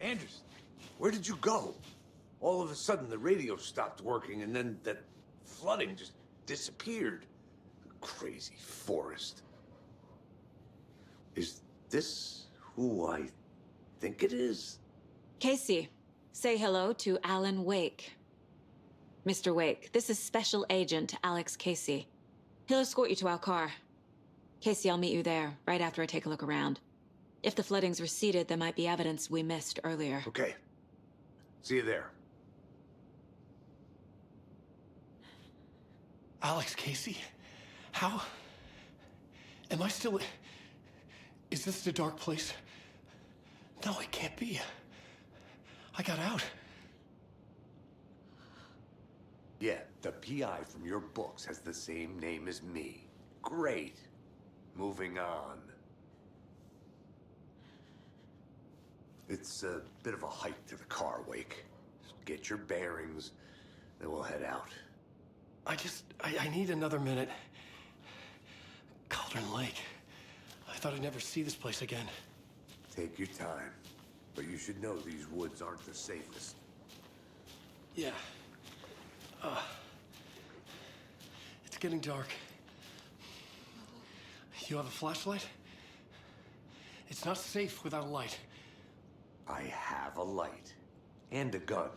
Anderson, where did you go? All of a sudden, the radio stopped working, and then that flooding just disappeared. Crazy forest. Is this who I think it is? Casey, say hello to Alan Weyk. Mr. Weyk, this is Special Agent Alex Casey. He'll escort you to our car. Casey, I'll meet you there, right after I take a look around. If the flooding's receded, there might be evidence we missed earlier. Okay. See you there. Alex Casey? How? Am I still... Is this the dark place? No, it can't be. I got out. Yeah, the PI from your books has the same name as me. Great. Moving on. It's a bit of a hike to the car, Wake. Just get your bearings, then we'll head out. I need another minute. Cauldron Lake. I thought I'd never see this place again. Take your time. But you should know these woods aren't the safest. Yeah. It's getting dark. You have a flashlight? It's not safe without a light. I have a light. And a gun.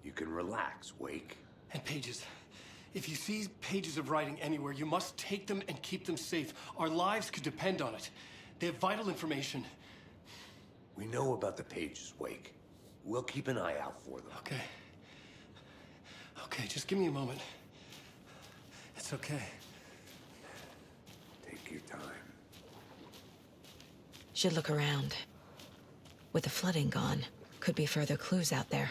You can relax, Wake. And pages. If you see pages of writing anywhere, you must take them and keep them safe. Our lives could depend on it. They have vital information. We know about the pages, Wake. We'll keep an eye out for them. Okay. Okay, just give me a moment. It's okay. Take your time. Should look around. With the flooding gone, could be further clues out there.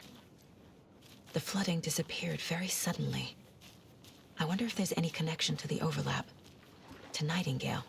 The flooding disappeared very suddenly. I wonder if there's any connection to the overlap. To Nightingale.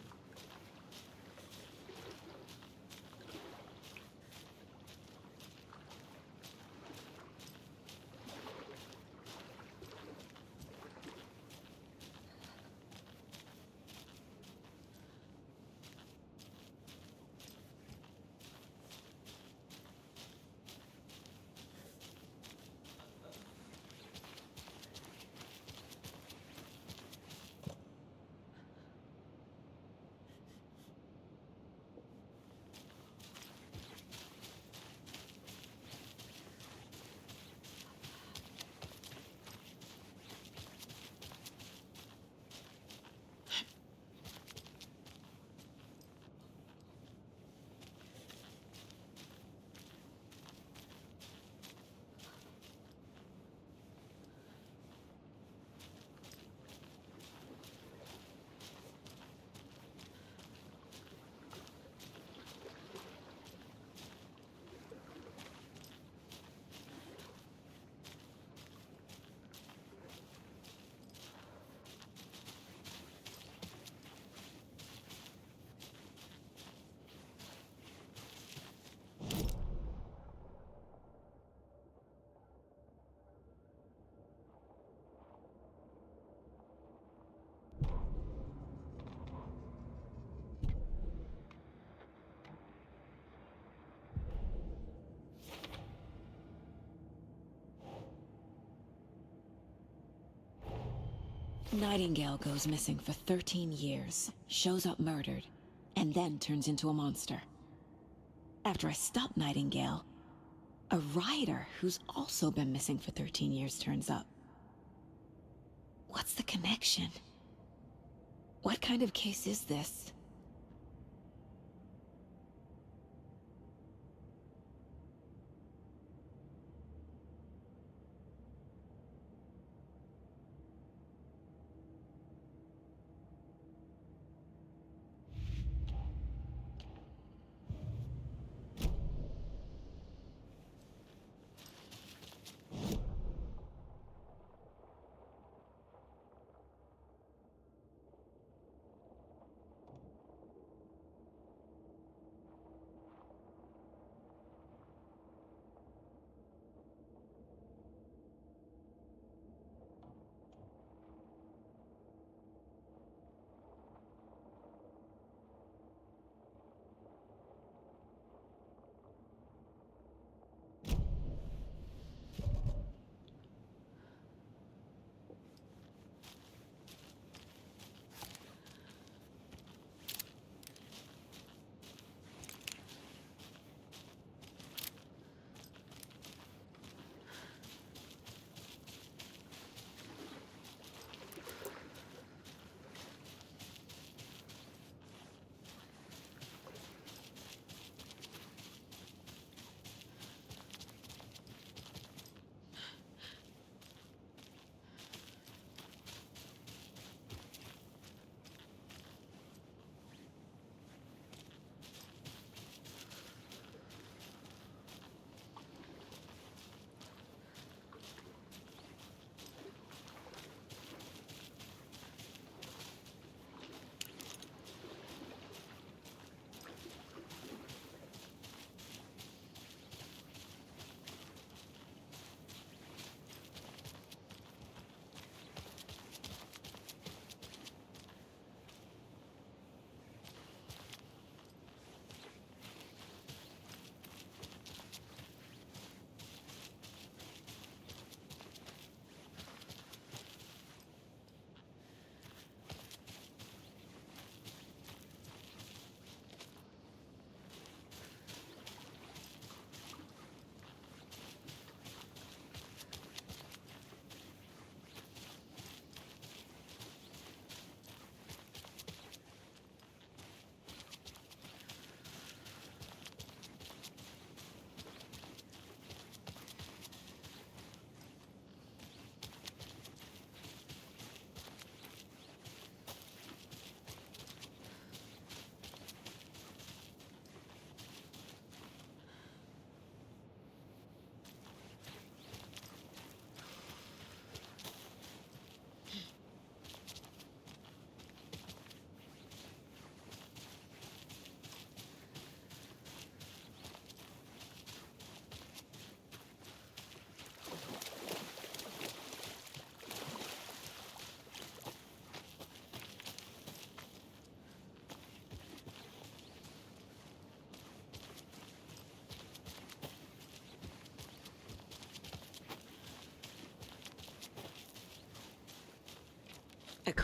Nightingale goes missing for 13 years, shows up murdered, and then turns into a monster. After I stop Nightingale, a writer who's also been missing for 13 years turns up. What's the connection? What kind of case is this?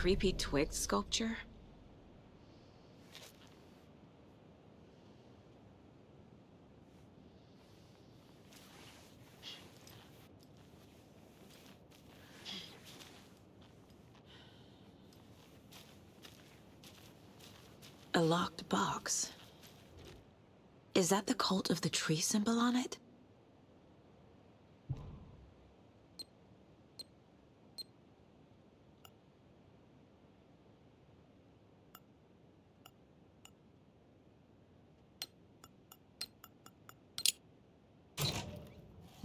creepy twig sculpture? A locked box. Is that the cult of the tree symbol on it?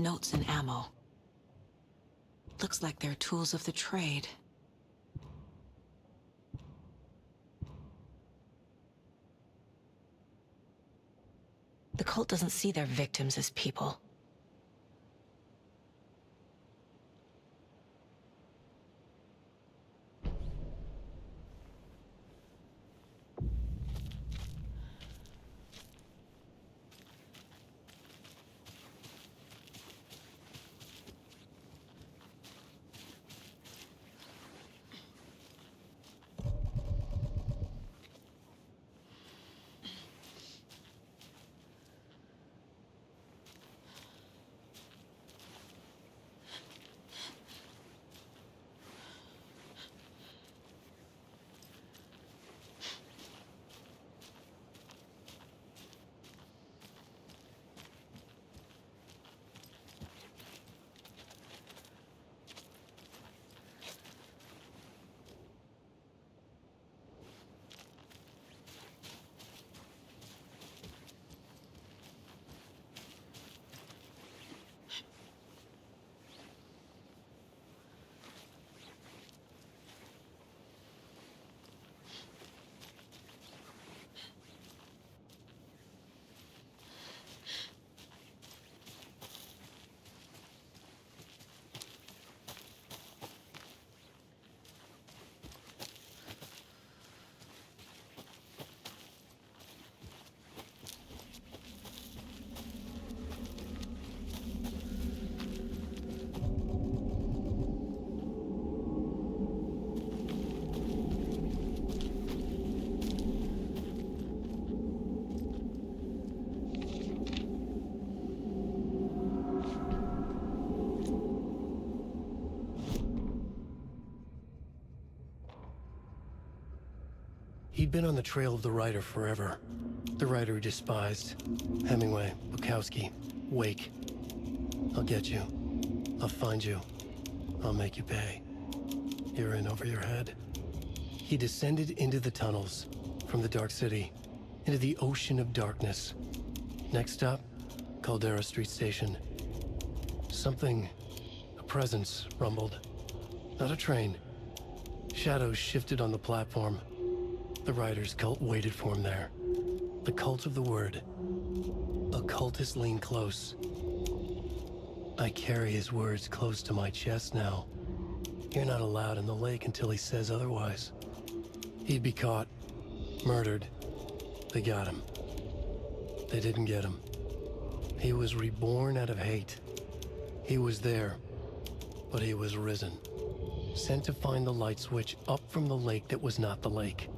Notes and ammo. Looks like they're tools of the trade. The cult doesn't see their victims as people. He'd been on the trail of the writer forever. The writer he despised. Hemingway, Bukowski, Wake. I'll get you. I'll find you. I'll make you pay. You're in over your head. He descended into the tunnels, from the Dark City, into the ocean of darkness. Next stop, Caldera Street Station. Something, a presence, rumbled. Not a train. Shadows shifted on the platform. The writer's cult waited for him there. The cult of the word. Occultists lean close. I carry his words close to my chest now. You're not allowed in the lake until he says otherwise. He'd be caught, murdered. They got him. They didn't get him. He was reborn out of hate. He was there, but he was risen. Sent to find the light switch up from the lake that was not the lake.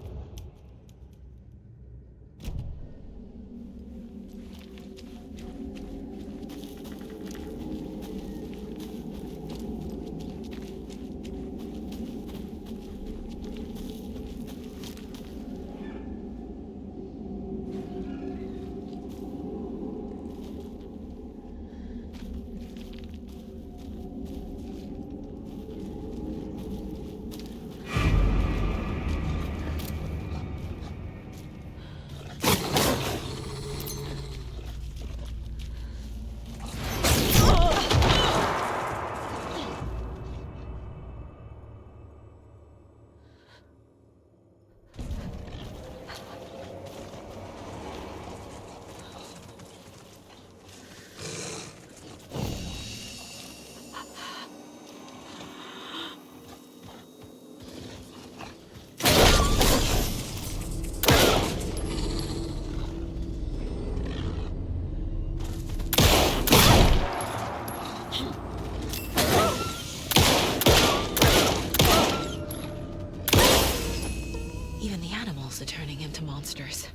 also turning into monsters.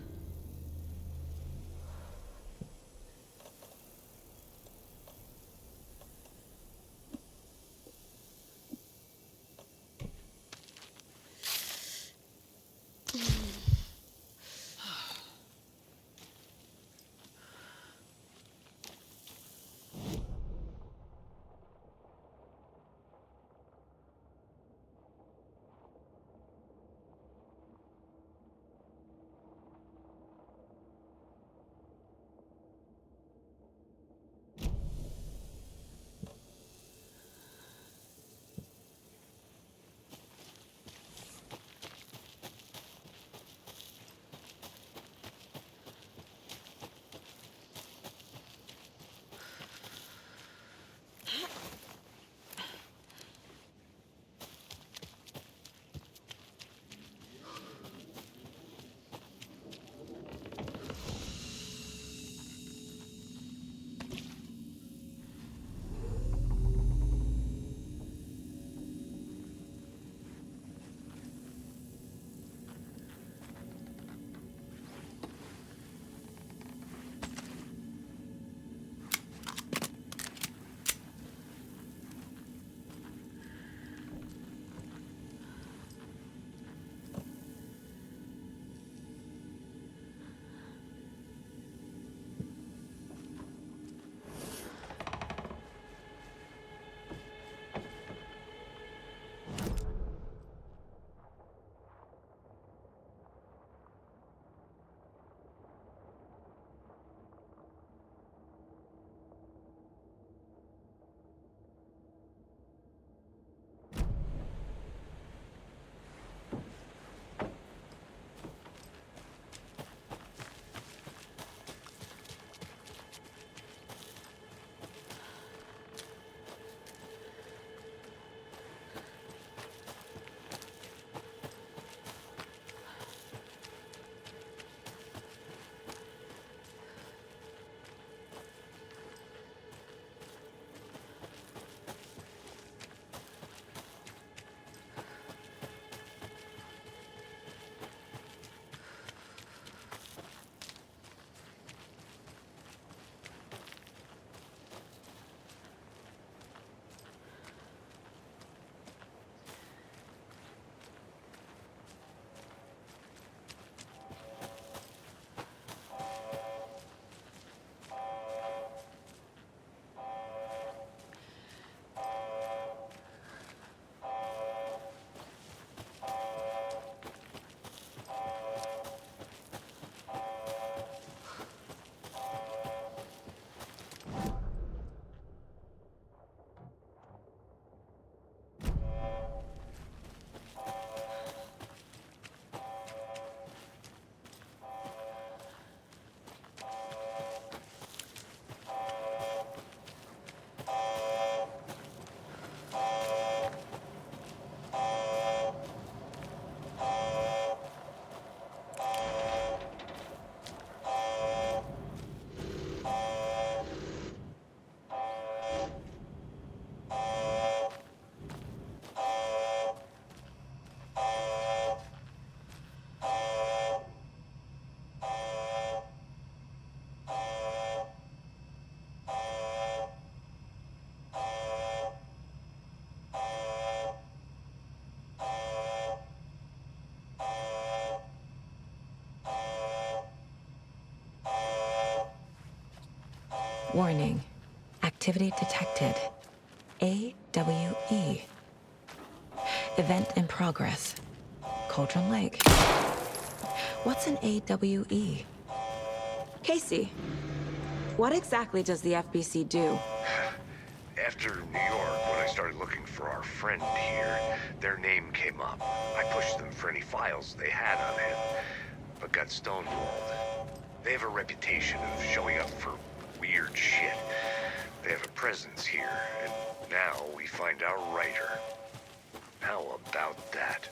Warning. Activity detected. AWE. Event in progress. Cauldron Lake. What's an AWE? Casey, what exactly does the FBC do? After New York, when I started looking for our friend here, their name came up. I pushed them for any files they had on him, but got stonewalled. They have a reputation of showing up for weird shit. They have a presence here, and now we find our writer. How about that?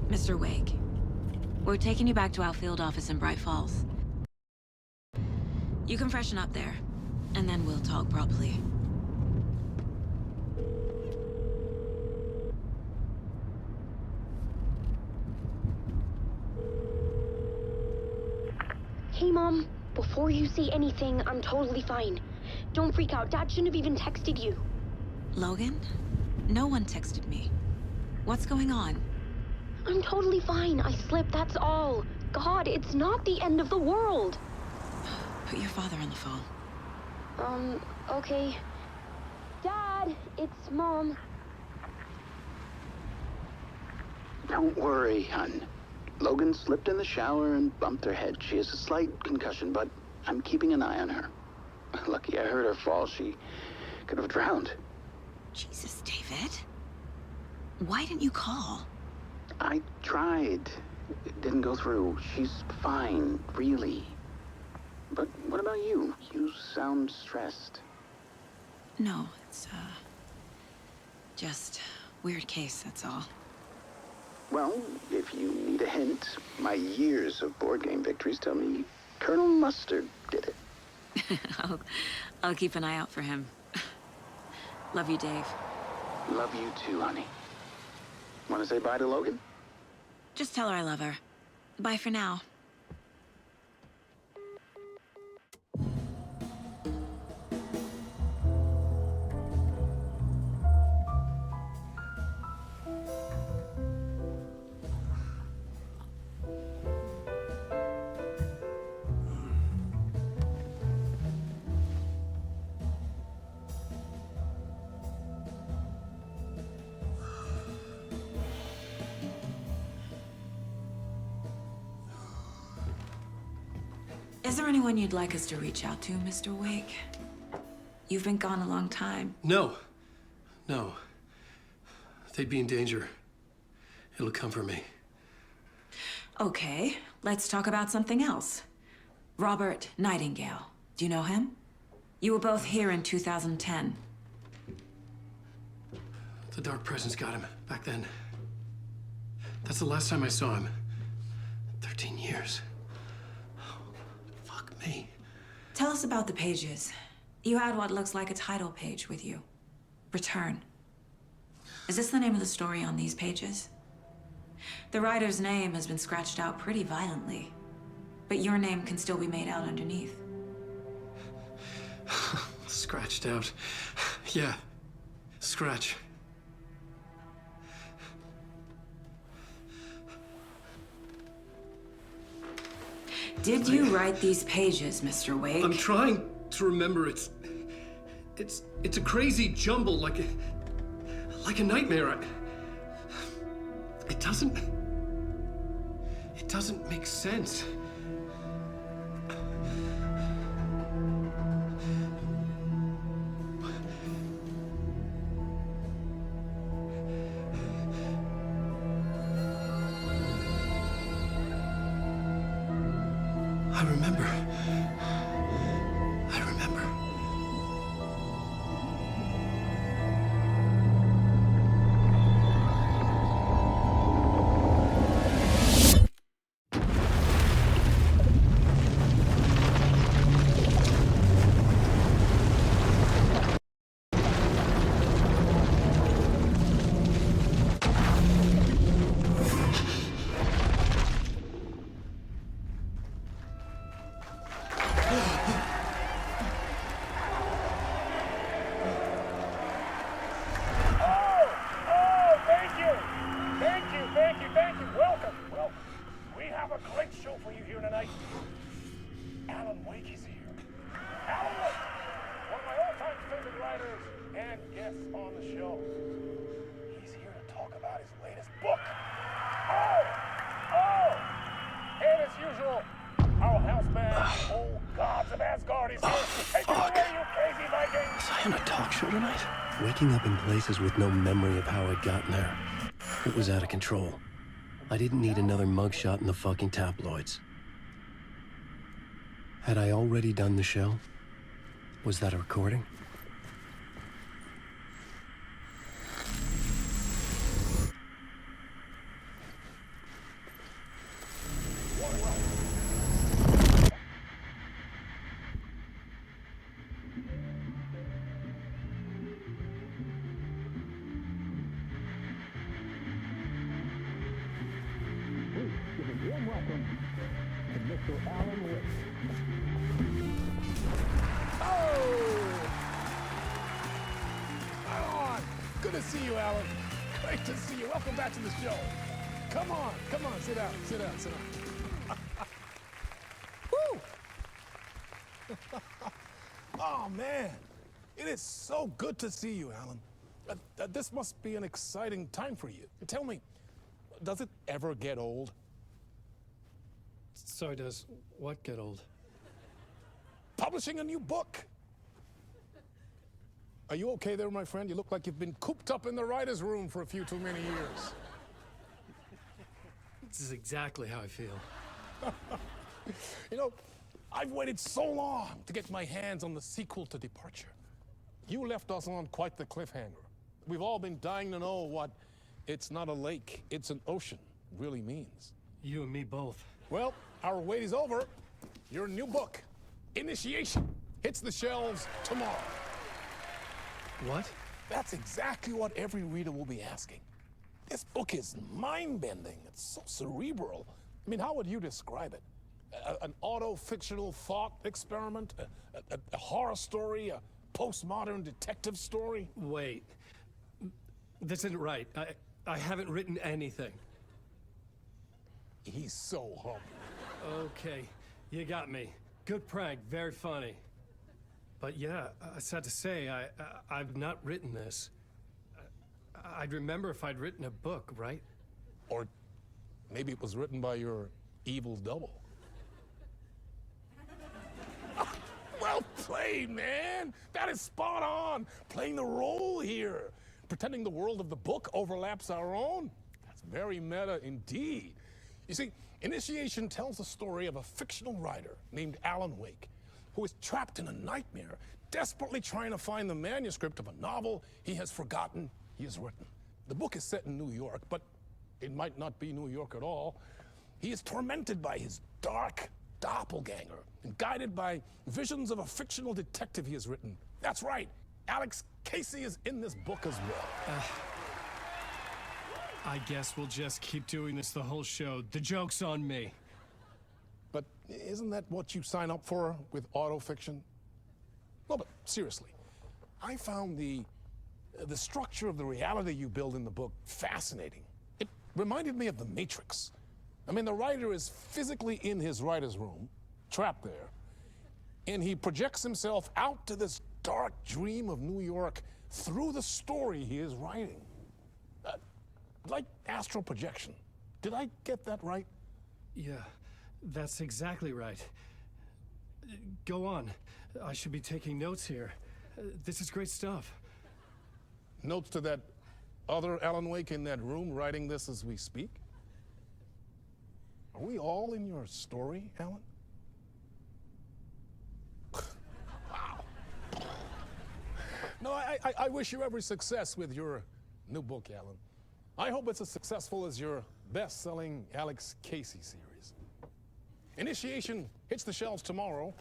Mr. Wake, we're taking you back to our field office in Brайт Фоллс. You can freshen up there, and then we'll talk properly. Hey, Mom. Before you say anything, I'm totally fine. Don't freak out. Dad shouldn't have even texted you. Logan? No one texted me. What's going on? I'm totally fine. I slipped, that's all. God, it's not the end of the world. Put your father on the phone. Okay. Dad, it's Mom. Don't worry, hon. Logan slipped in the shower and bumped her head. She has a slight concussion, but I'm keeping an eye on her. Lucky I heard her fall. She could have drowned. Jesus, David. Why didn't you call? I tried. It didn't go through. She's fine, really. But what about you? You sound stressed. No, it's, just weird case, that's all. Well, if you need a hint, my years of board game victories tell me Colonel Mustard did it. I'll keep an eye out for him. Love you, Dave. Love you too, honey. Want to say bye to Logan? Just tell her I love her. Bye for now. Is there anyone you'd like us to reach out to, Mr. Wake? You've been gone a long time. No. No. They'd be in danger. It'll come for me. Okay, let's talk about something else. Robert Nightingale. Do you know him? You were both here in 2010. The Dark Presence got him back then. That's the last time I saw him. 13 years. Fuck me. Tell us about the pages. You had what looks like a title page with you. Return. Is this the name of the story on these pages? The writer's name has been scratched out pretty violently, but your name can still be made out underneath. Scratched out. Yeah. Scratch. Did you write these pages, Mr. Wake? I'm trying to remember. It's a crazy jumble, like a nightmare. It doesn't make sense. I remember. Alan Weyk is here. Alan Weyk, one of my all-time favorite writers and guests on the show. He's here to talk about his latest book. And as usual, our house band, old gods of Asgard, is here. Take it away, you crazy Vikings! Was I on a talk show tonight? Waking up in places with no memory of how I'd gotten there. It was out of control. I didn't need another mugshot in the fucking tabloids. Had I already done the show? Was that a recording? gentlemen, to Mr. Alan Weyk. Oh! Alan! Good to see you, Alan. Great to see you. Welcome back to the show. Come on, sit down, sit down, sit down. Woo! Oh, man. It is so good to see you, Alan. This must be an exciting time for you. Tell me, does it ever get old? Sorry, does what get old? Publishing a new book. Are you okay there, my friend? You look like you've been cooped up in the writer's room for a few too many years. This is exactly how I feel. You know, I've waited so long to get my hands on the sequel to Departure. You left us on quite the cliffhanger. We've all been dying to know what "it's not a lake, it's an ocean" really means. You and me both. Well, our wait is over. Your new book, Initiation, hits the shelves tomorrow. What? That's exactly what every reader will be asking. This book is mind-bending. It's so cerebral. I mean, how would you describe it? An auto-fictional thought experiment? A horror story? A postmodern detective story? Wait. This isn't right. I haven't written anything. He's so humble. Okay, you got me. Good prank, very funny. But yeah, sad to say, I've not written this. I'd remember if I'd written a book, right? Or maybe it was written by your evil double. Well played, man! That is spot on! Playing the role here. Pretending the world of the book overlaps our own. That's very meta indeed. You see, Initiation tells the story of a fictional writer named Alan Weyk, who is trapped in a nightmare, desperately trying to find the manuscript of a novel he has forgotten he has written. The book is set in New York, but it might not be New York at all. He is tormented by his dark doppelganger and guided by visions of a fictional detective he has written. That's right, Alex Casey is in this book as well. I guess we'll just keep doing this the whole show. The joke's on me. But isn't that what you sign up for with autofiction? No, but seriously, I found the structure of the reality you build in the book fascinating. It reminded me of The Matrix. I mean, the writer is physically in his writer's room, trapped there, and he projects himself out to this dark dream of New York through the story he is writing. Like astral projection. Did I get that right? Yeah, that's exactly right. Go on. I should be taking notes here. This is great stuff. Notes to that other Alan Weyk in that room writing this as we speak? Are we all in your story, Alan? Wow. No, I wish you every success with your new book, Alan. I hope it's as successful as your best-selling Alex Casey series. Initiation hits the shelves tomorrow.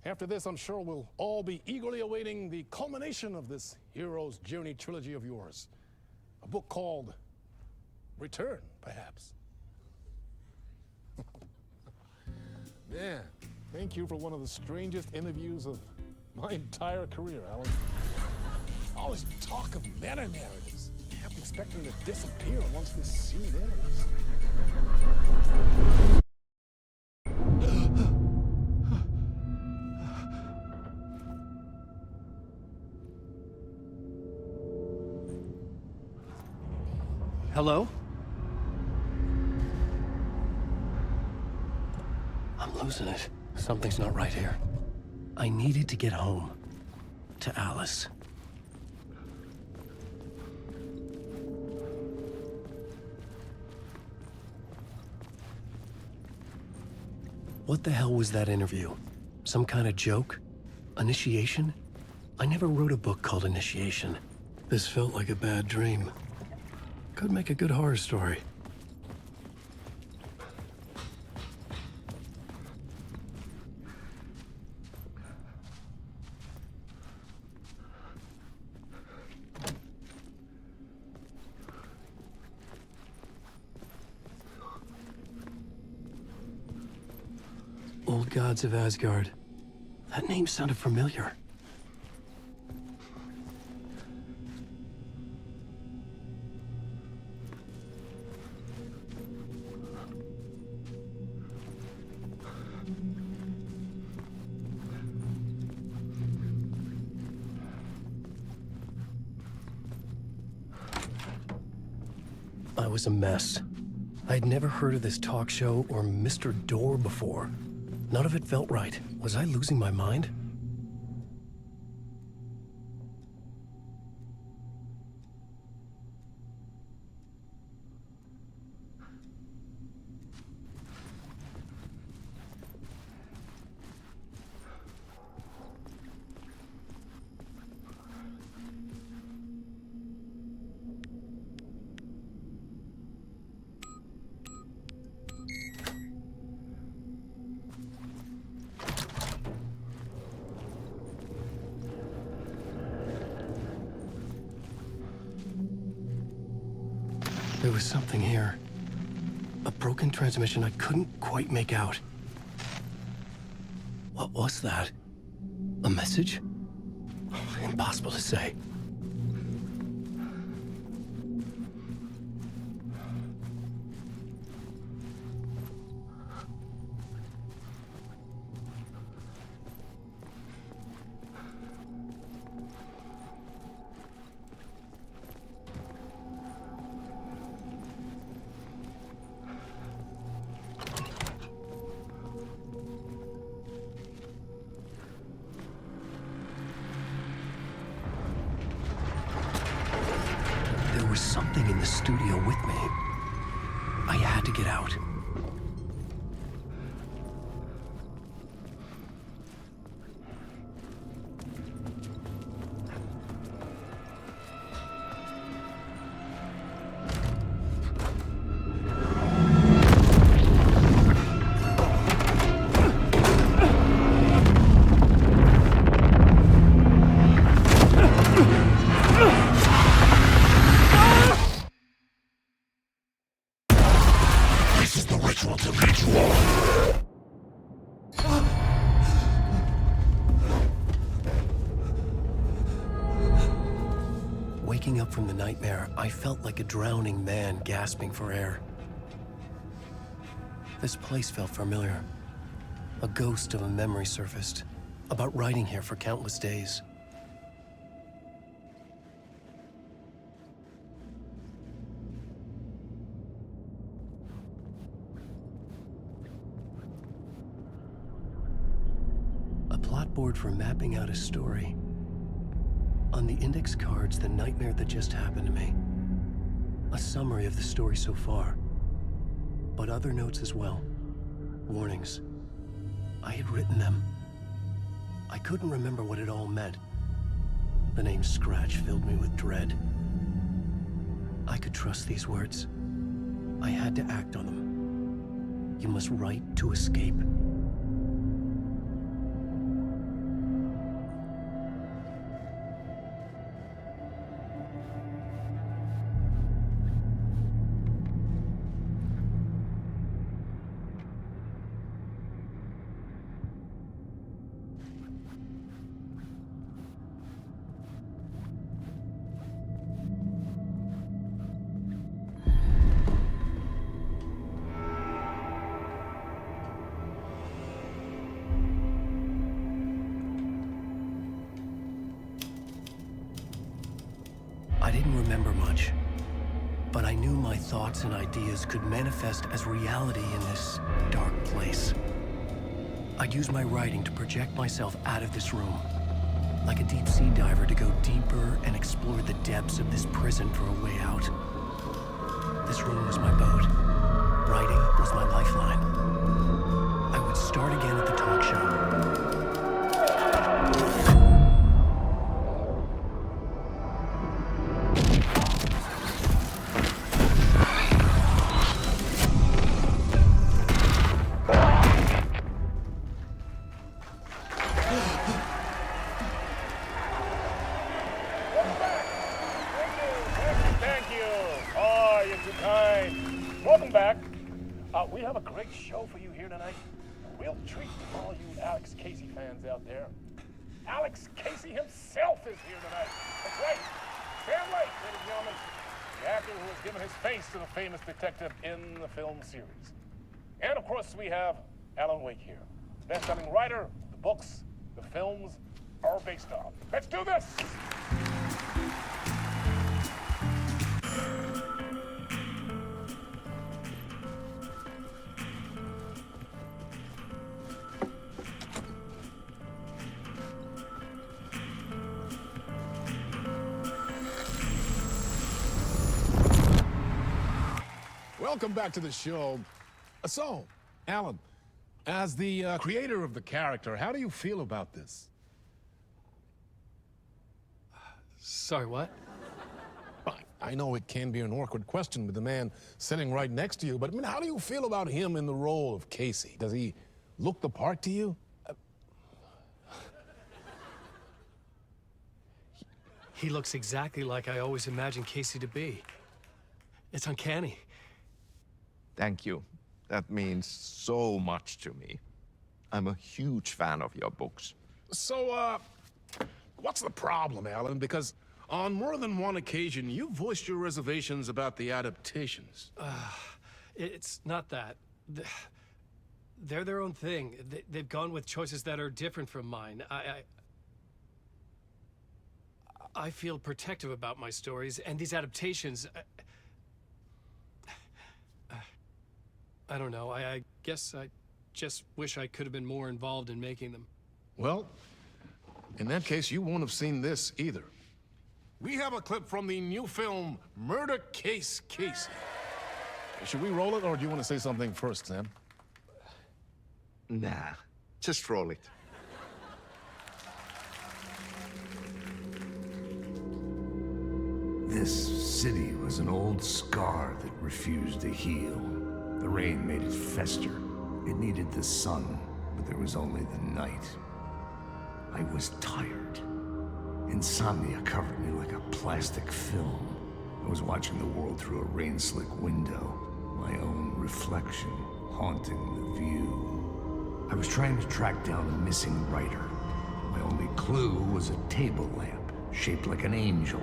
After this, I'm sure we'll all be eagerly awaiting the culmination of this hero's journey trilogy of yours. A book called Return, perhaps. Man, thank you for one of the strangest interviews of my entire career, Alan. All this talk of meta-narratives. I kept expecting to disappear once this scene ends. Hello? I'm losing it. Something's not right here. I needed to get home. To Alice. What the hell was that interview? Some kind of joke? Initiation? I never wrote a book called Initiation. This felt like a bad dream. Could make a good horror story. Old gods of Asgard. That name sounded familiar. I was a mess. I'd never heard of this talk show or Mr. Door before. None of it felt right. Was I losing my mind? There was something here. A broken transmission I couldn't quite make out. What was that? A message? Impossible to say. There was something in the studio with me. I had to get out. Waking up from the nightmare, I felt like a drowning man gasping for air. This place felt familiar. A ghost of a memory surfaced, about riding here for countless days. A plot board for mapping out a story. On the index cards, the nightmare that just happened to me. A summary of the story so far, but other notes as well. Warnings. I had written them. I couldn't remember what it all meant. The name Scratch filled me with dread. I could trust these words. I had to act on them. You must write to escape. I didn't remember much, but I knew my thoughts and ideas could manifest as reality in this dark place. I'd use my writing to project myself out of this room, like a deep sea diver to go deeper and explore the depths of this prison for a way out. This room was my boat. Writing was my lifeline. I would start again at the talk show. real treat to all you Alex Casey fans out there. Alex Casey himself is here tonight. That's right, Sam Lake, ladies and gentlemen, the actor who has given his face to the famous detective in the film series. And of course, we have Alan Weyk here, best-selling writer. The books, the films are based on. Let's do this! Welcome back to the show. So, Alan, as the creator of the character, how do you feel about this? Sorry, what? I know it can be an awkward question with the man sitting right next to you, but I mean, how do you feel about him in the role of Casey? Does he look the part to you? He looks exactly like I always imagined Casey to be. It's uncanny. Thank you. That means so much to me. I'm a huge fan of your books. So, what's the problem, Alan? Because on more than one occasion, you voiced your reservations about the adaptations. It's not that. They're their own thing. They've gone with choices that are different from mine. I feel protective about my stories, and these adaptations... I don't know. I guess I just wish I could have been more involved in making them. Well, in that case, you won't have seen this either. We have a clip from the new film, Murder Case Casey. Should we roll it, or do you want to say something first, Sam? Nah, just roll it. This city was an old scar that refused to heal. The rain made it fester. It needed the sun, but there was only the night. I was tired. Insomnia covered me like a plastic film. I was watching the world through a rain-slick window, my own reflection haunting the view. I was trying to track down a missing writer. My only clue was a table lamp, shaped like an angel,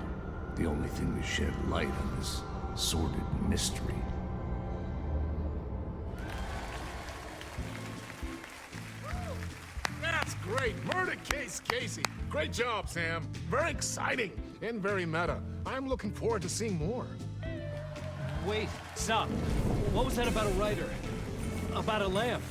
the only thing to shed light on this sordid mystery. That's great! Murder Case Casey! Great job, Sam. Very exciting and very meta. I'm looking forward to seeing more. Wait, stop. What was that about a writer? About a lamp?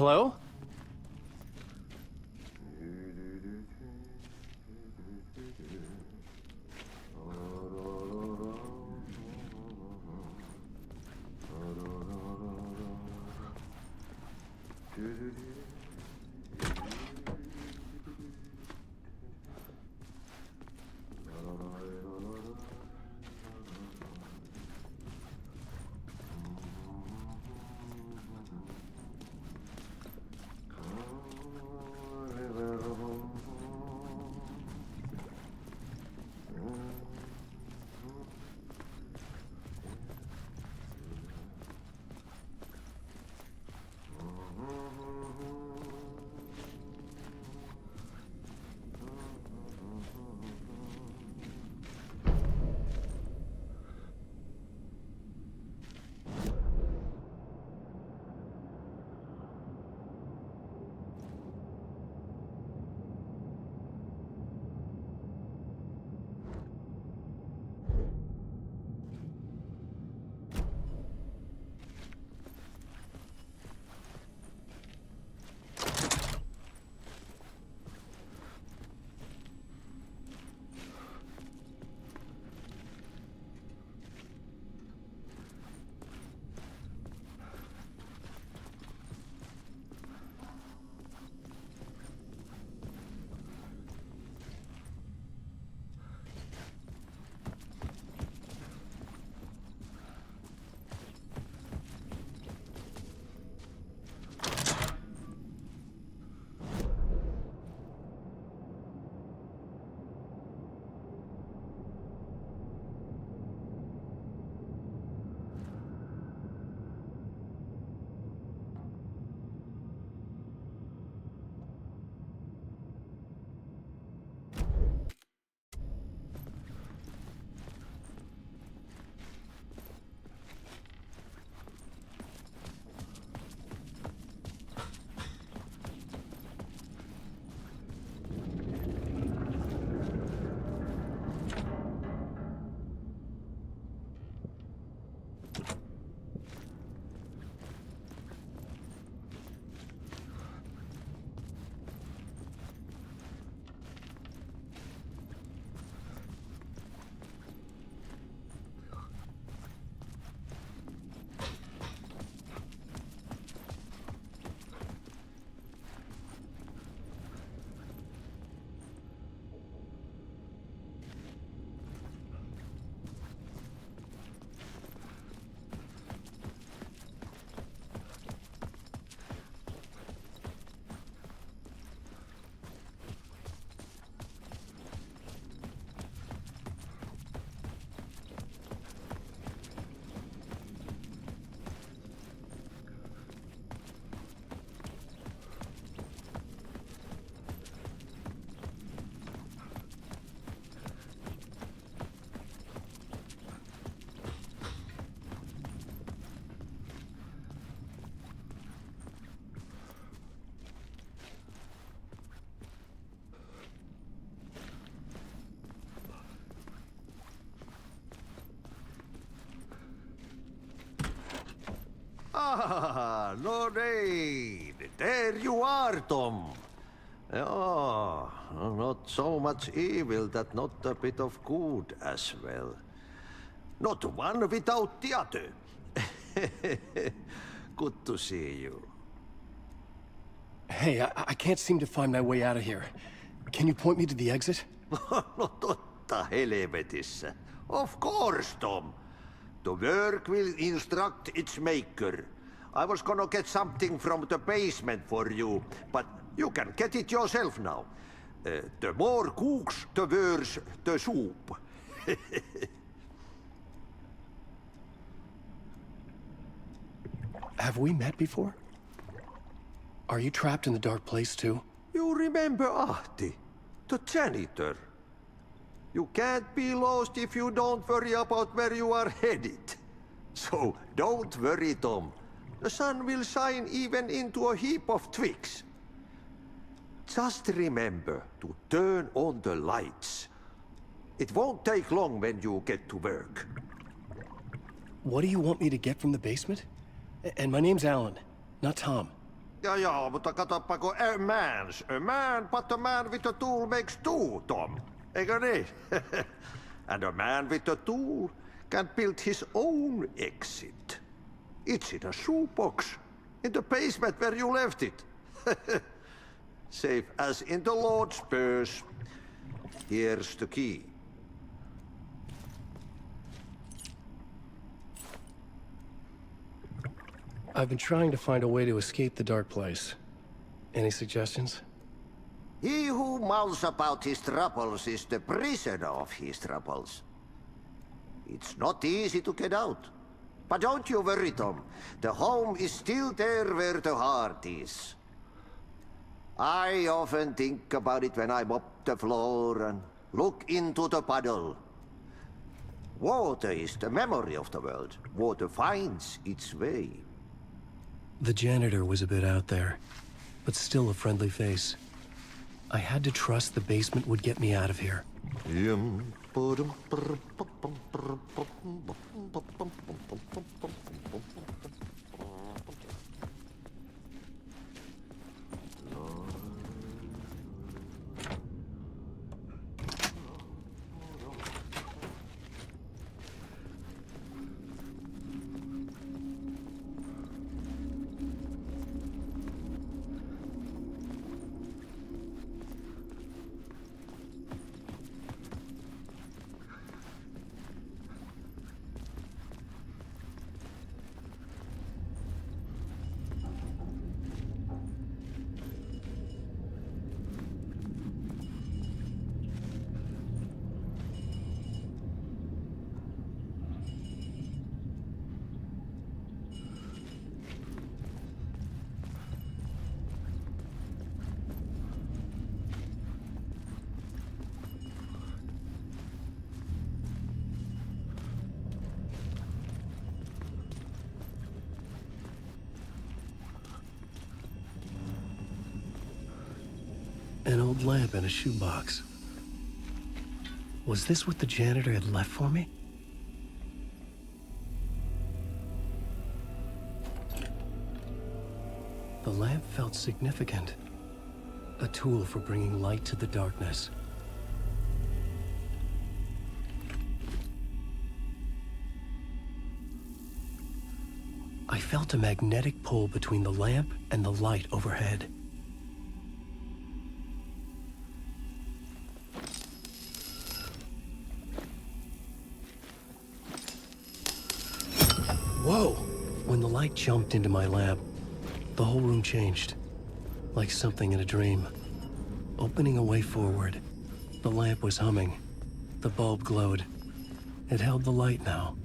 Hello? Ah, no niin. There you are, Tom. Yeah, not so much evil that not a bit of good as well. Not one without the other. Good to see you. Hey, I can't seem to find my way out of here. Can you point me to the exit? No totta helvetissä. Of course, Tom. The work will instruct its maker. I was gonna get something from the basement for you, but you can get it yourself now. The more cooks, the worse the soup. Have we met before? Are you trapped in the dark place too? You remember Ahti, the janitor. You can't be lost if you don't worry about where you are headed. So don't worry, Tom. The sun will shine even into a heap of twigs. Just remember to turn on the lights. It won't take long when you get to work. What do you want me to get from the basement? And my name's Alan, not Tom. Ja, mutta katsoppa kun a man, but a man with a tool makes two, Tom. Eikö niin? And a man with a tool can build his own exit. It's in a shoebox, in the basement where you left it. Safe as in the Lord's purse. Here's the key. I've been trying to find a way to escape the dark place. Any suggestions? He who mouths about his troubles is the prisoner of his troubles. It's not easy to get out. But don't you worry, Tom. The home is still there where the heart is. I often think about it when I mop the floor and look into the puddle. Water is the memory of the world. Water finds its way. The janitor was a bit out there, but still a friendly face. I had to trust the basement would get me out of here. An old lamp in a shoebox. Was this what the janitor had left for me? The lamp felt significant. A tool for bringing light to the darkness. I felt a magnetic pull between the lamp and the light overhead. Whoa! When the light jumped into my lamp, the whole room changed. Like something in a dream. Opening a way forward. The lamp was humming. The bulb glowed. It held the light now.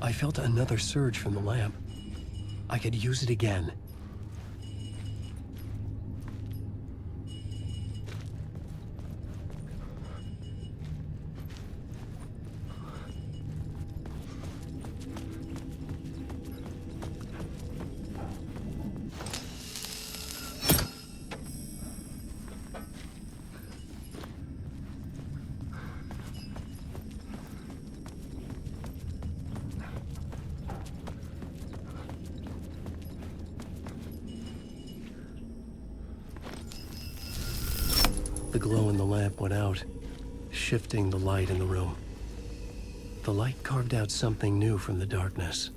I felt another surge from the lamp. I could use it again. The glow in the lamp went out, shifting the light in the room. The light carved out something new from the darkness.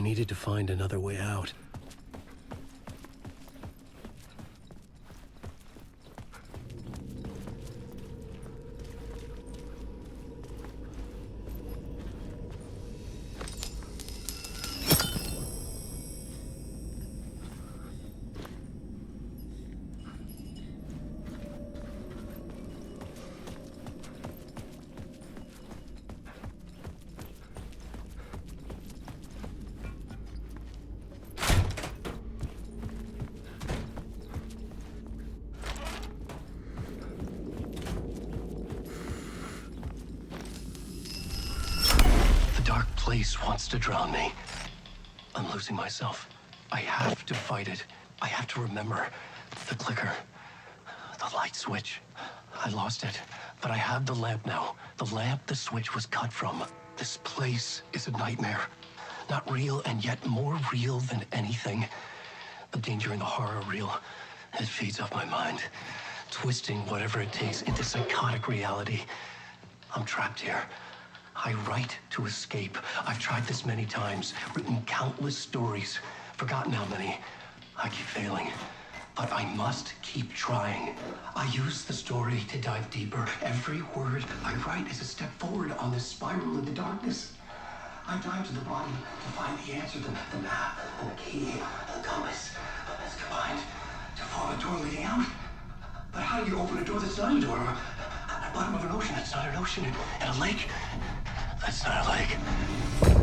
I needed to find another way out. Place wants to drown me. I'm losing myself. I have to fight it. I have to remember the clicker, the light switch. I lost it, but I have the lamp now. The lamp the switch was cut from. This place is a nightmare. Not real, and yet more real than anything. The danger and the horror real. It feeds off my mind, twisting whatever it takes into psychotic reality. I'm trapped here. I write to escape. I've tried this many times, written countless stories, forgotten how many. I keep failing, but I must keep trying. I use the story to dive deeper. Every word I write is a step forward on this spiral into darkness. I dive to the bottom to find the answer, the map, and the key, the compass. It's combined to form a door leading out. But how do you open a door that's not a door? At the bottom of an ocean, it's not an ocean. And a lake, that's not a lake.